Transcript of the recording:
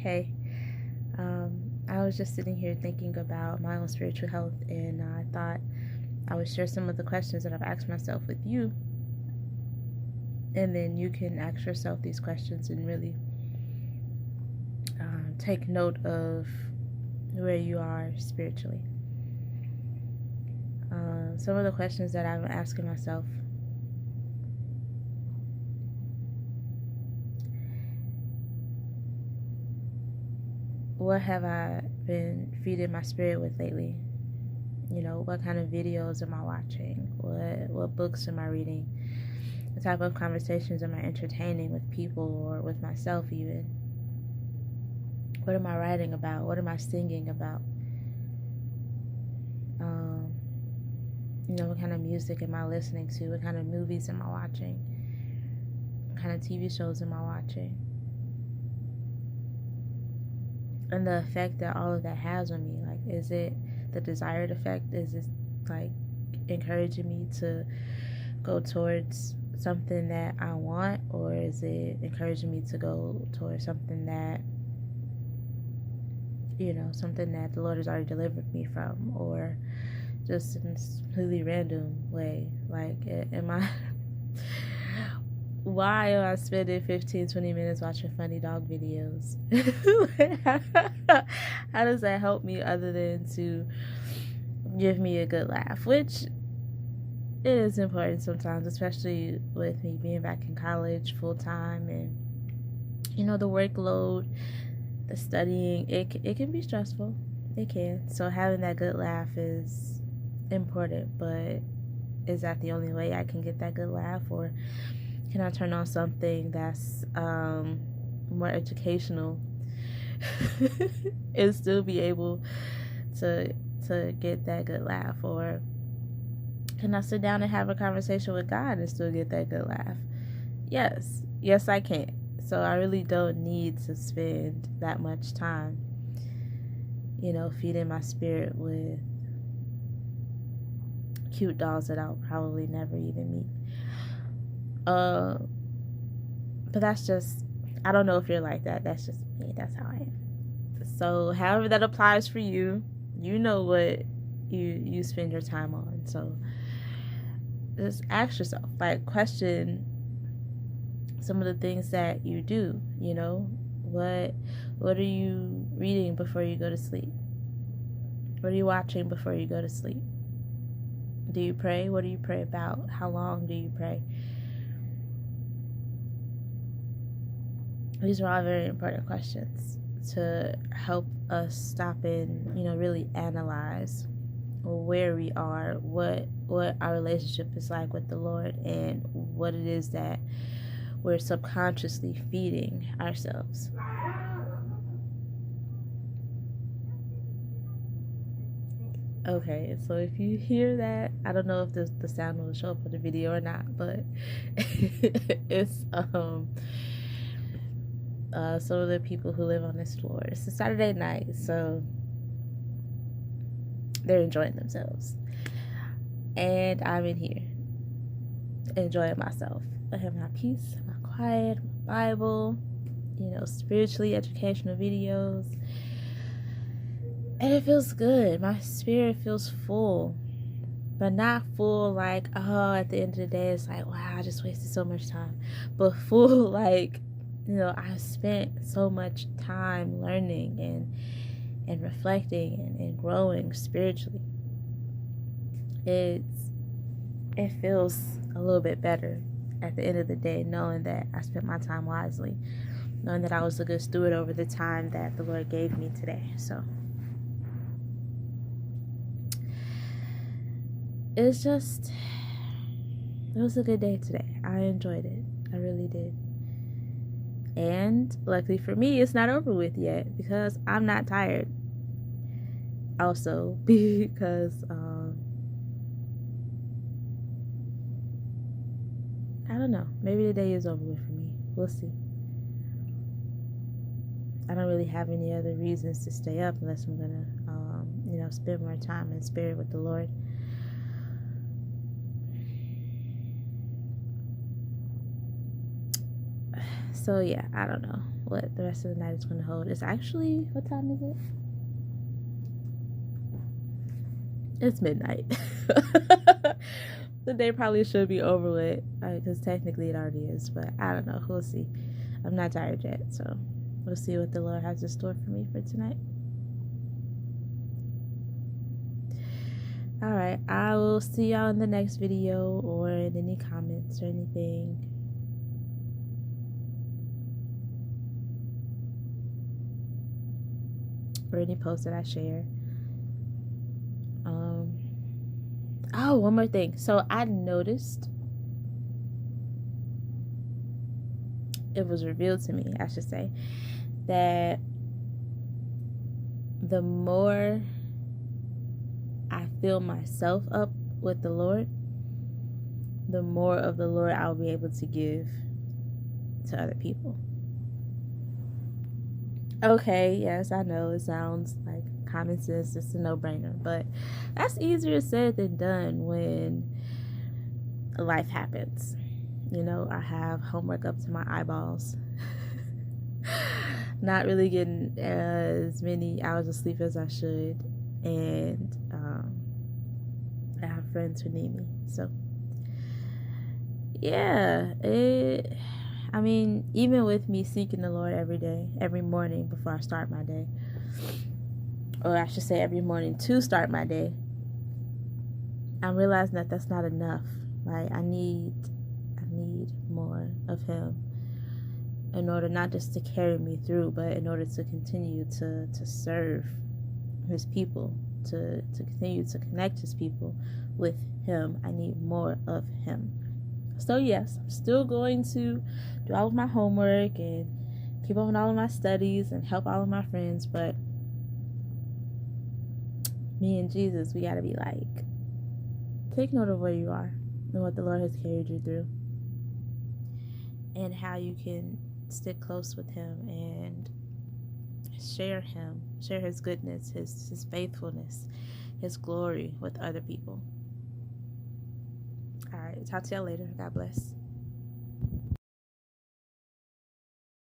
Hey, I was just sitting here thinking about my own spiritual health, and I thought I would share some of the questions that I've asked myself with you, and then you can ask yourself these questions and really take note of where you are spiritually. Some of the questions that I'm asking myself: what have I been feeding my spirit with lately? What kind of videos am I watching? What books am I reading? What type of conversations am I entertaining with people or with myself even? What am I writing about? What am I singing about? What kind of music am I listening to? What kind of movies am I watching? What kind of TV shows am I watching? And the effect that all of that has on me. Like, is it the desired effect? Is it like encouraging me to go towards something that I want, or is it encouraging me to go towards something that something that the Lord has already delivered me from, or just in a completely random way? Like, am I why am I spending 15-20 minutes watching funny dog videos? How does that help me other than to give me a good laugh? Which it is important sometimes, especially with me being back in college full time, and the workload, the studying, it can be stressful. It can. So having that good laugh is important, but is that the only way I can get that good laugh, or can I turn on something that's more educational and still be able to get that good laugh? Or can I sit down and have a conversation with God and still get that good laugh? Yes I can. So I really don't need to spend that much time feeding my spirit with cute dolls that I'll probably never even meet. But that's just, I don't know if you're like that. That's just me. That's how I am. So however that applies for you, what you spend your time on. So just ask yourself, like, question some of the things that you do. What are you reading before you go to sleep? What are you watching before you go to sleep? Do you pray? What do you pray about? How long do you pray? These are all very important questions to help us stop and, really analyze where we are, what our relationship is like with the Lord, and what it is that we're subconsciously feeding ourselves. Okay, so if you hear that, I don't know if the sound will show up in the video or not, but it's some of the people who live on this floor. It's a Saturday night, so they're enjoying themselves, and I'm in here enjoying myself. I have my peace, my quiet, my Bible, spiritually educational videos, and it feels good. My spirit feels full, but not full like, oh, at the end of the day it's like, wow, I just wasted so much time, but full like, I spent so much time learning and reflecting and growing spiritually. It feels a little bit better at the end of the day, knowing that I spent my time wisely, knowing that I was a good steward over the time that the Lord gave me today. So it was a good day today. I enjoyed it. I really did. And luckily for me, it's not over with yet, because I'm not tired. Also, because I don't know, maybe the day is over with for me. We'll see. I don't really have any other reasons to stay up unless I'm gonna spend more time in spirit with the Lord. So yeah, I don't know. what the rest of the night is going to hold. It's actually, what time is it? It's midnight. The day probably should be over with, because technically it already is, but I don't know. We'll see. I'm not tired yet, so we'll see what the Lord has in store for me for tonight. Alright, I will see y'all in the next video, or in any comments or anything. Or any posts that I share. Oh, one more thing. So I noticed, it was revealed to me, I should say, that the more I fill myself up with the Lord, the more of the Lord I'll be able to give to other people. Okay, yes, I know it sounds like common sense, it's a no-brainer, but that's easier said than done when life happens. You know, I have homework up to my eyeballs. Not really getting as many hours of sleep as I should, and I have friends who need me. So yeah, I mean, even with me seeking the Lord every day, every morning before I start my day, or I should say every morning to start my day, I'm realizing that that's not enough. Like, I need more of Him in order not just to carry me through, but in order to continue to serve His people, to continue to connect His people with Him. I need more of Him. So yes, I'm still going to do all of my homework and keep up on all of my studies and help all of my friends, but me and Jesus, we gotta be like, take note of where you are and what the Lord has carried you through, and how you can stick close with Him and share His goodness, His faithfulness, His glory with other people. All right, talk to y'all later. God bless.